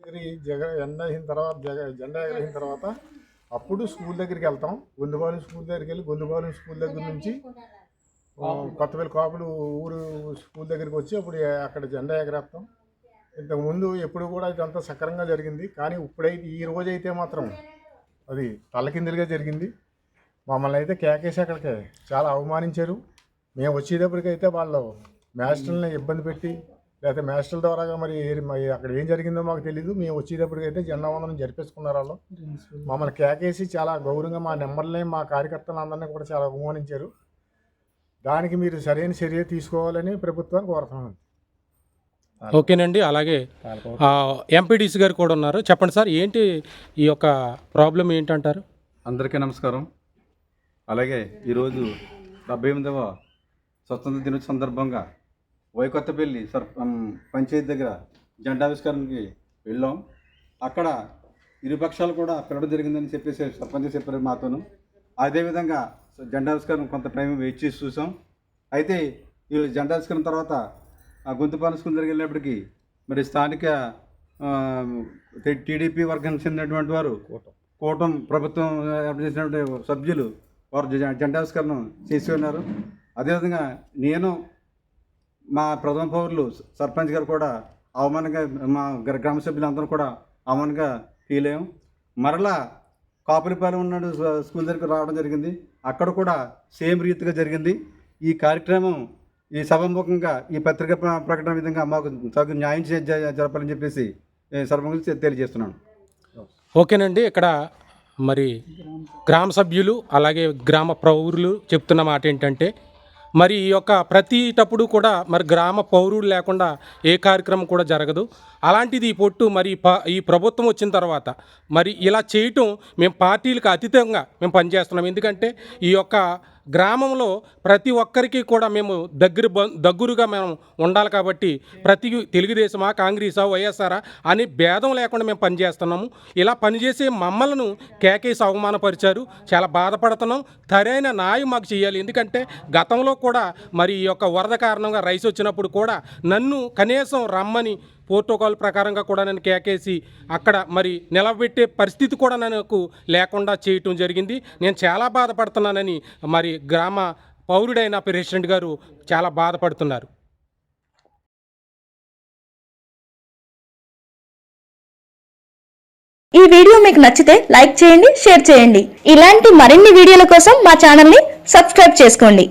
జెండా ఎగరేసిన తర్వాత అప్పుడు స్కూల్ దగ్గరికి వెళ్తాం. గొందుబాలెం స్కూల్ దగ్గరికి వెళ్ళి గొందుబాలెం స్కూల్ దగ్గర నుంచి కొత్తపల్లి కాపులు ఊరు స్కూల్ దగ్గరికి వచ్చి అప్పుడు అక్కడ జెండా ఎగరేస్తాం. ఇంతకుముందు ఎప్పుడు కూడా ఇదంతా సక్రంగా జరిగింది. కానీ ఇప్పుడైతే ఈ రోజైతే మాత్రం అది తలకిందులుగా జరిగింది. మమ్మల్ని అయితే కేకేసి అక్కడికి చాలా అవమానించారు. మేము వచ్చేటప్పటికైతే వాళ్ళు మాస్టర్లని ఇబ్బంది పెట్టి లేకపోతే మాస్టర్ల ద్వారా మరి అక్కడ ఏం జరిగిందో మాకు తెలీదు. మేము వచ్చేటప్పటికైతే జెండా వందనం జరిపేసుకున్నారు. వాళ్ళు మమ్మల్ని కేకేసి చాలా గౌరవంగా మా నెంబర్లని మా కార్యకర్తలందరినీ కూడా చాలా అవమానించారు. దానికి మీరు సరైన చర్య తీసుకోవాలని ప్రభుత్వాన్ని కోరుతున్నాను. ఓకేనండి. అలాగే ఎంపీడీసీ గారు కూడా ఉన్నారు. చెప్పండి సార్, ఏంటి ఈ యొక్క ప్రాబ్లం ఏంటంటారు? అందరికీ నమస్కారం. అలాగే ఈరోజు 78వ స్వతంత్ర దినోత్సవ సందర్భంగా వైకొత్తపల్లి పంచాయతీ దగ్గర జెండావిష్కరణకి వెళ్ళాం. అక్కడ ఇరుపక్షాలు కూడా పిలవడం జరిగిందని చెప్పేసి సర్పంచ్ చెప్పారు మాతోను. అదేవిధంగా జెండావిష్కరణ కొంత టైం వెయిట్ చేసి చూసాం. అయితే ఈ జెండావిష్కరణ తర్వాత గొంతుపాలెం స్కూల్ దగ్గర వెళ్ళినప్పటికీ మరి స్థానిక టీడీపీ వర్గానికి చెందినటువంటి వారు కూటం ప్రభుత్వం చేసినటువంటి సభ్యులు వారు జెండావిష్కరణ చేసి ఉన్నారు. అదేవిధంగా నేను మా ప్రథమ పౌరులు సర్పంచ్ గారు కూడా అవమానంగా మా గ్రామ సభ్యులందరూ కూడా అవమానంగా ఫీల్ అయ్యాం. మరలా కాపులిపాలెం ఉన్నాడు స్కూల్ దగ్గరికి రావడం జరిగింది. అక్కడ కూడా సేమ్ రీతిగా జరిగింది. ఈ కార్యక్రమం ఈ సభాముఖంగా ఈ పత్రికా ప్రకటన విధంగా మాకు తగు న్యాయం జరపాలని చెప్పేసి సర్పంచ్ తెలియజేస్తున్నాను. ఓకేనండి. ఇక్కడ మరి గ్రామ సభ్యులు అలాగే గ్రామ పౌరులు చెప్తున్న మాట ఏంటంటే మరి ఈ యొక్క ప్రతిటప్పుడు కూడా మరి గ్రామ పౌరులు లేకుండా ఏ కార్యక్రమం కూడా జరగదు. అలాంటిది ఈ పొట్టు మరి ఈ ప్రభుత్వం వచ్చిన తర్వాత మరి ఇలా చేయటం మేము పార్టీలకు అతీతంగా మేము పనిచేస్తున్నాం. ఎందుకంటే ఈ యొక్క గ్రామంలో ప్రతి ఒక్కరికి కూడా మేము దగ్గరగా మేము ఉండాలి. కాబట్టి ప్రతి తెలుగుదేశమా కాంగ్రెసా వైఎస్ఆరా అని భేదం లేకుండా మేము పనిచేస్తున్నాము. ఇలా పనిచేసే మమ్మల్ని కేకేసి అవమానపరిచారు. చాలా బాధపడుతున్నాం. సరైన న్యాయం మాకు చేయాలి. ఎందుకంటే గతంలో కూడా మరి ఈ యొక్క వరద కారణంగా రైస్ వచ్చినప్పుడు కూడా నన్ను కనీసం రమ్మని ప్రోటోకాల్ ప్రకారంగా కూడా నన్ను కేకేసి అక్కడ మరి నిలబెట్టే పరిస్థితి కూడా నాకు లేకుండా చేయటం జరిగింది. నేను చాలా బాధపడుతున్నానని మరి గ్రామ పౌరుడైన ప్రెసిడెంట్ గారు చాలా బాధపడుతున్నారు. ఈ వీడియో మీకు నచ్చితే లైక్ చేయండి, షేర్ చేయండి. ఇలాంటి మరిన్ని వీడియోల కోసం మా ఛానల్ని సబ్స్క్రైబ్ చేసుకోండి.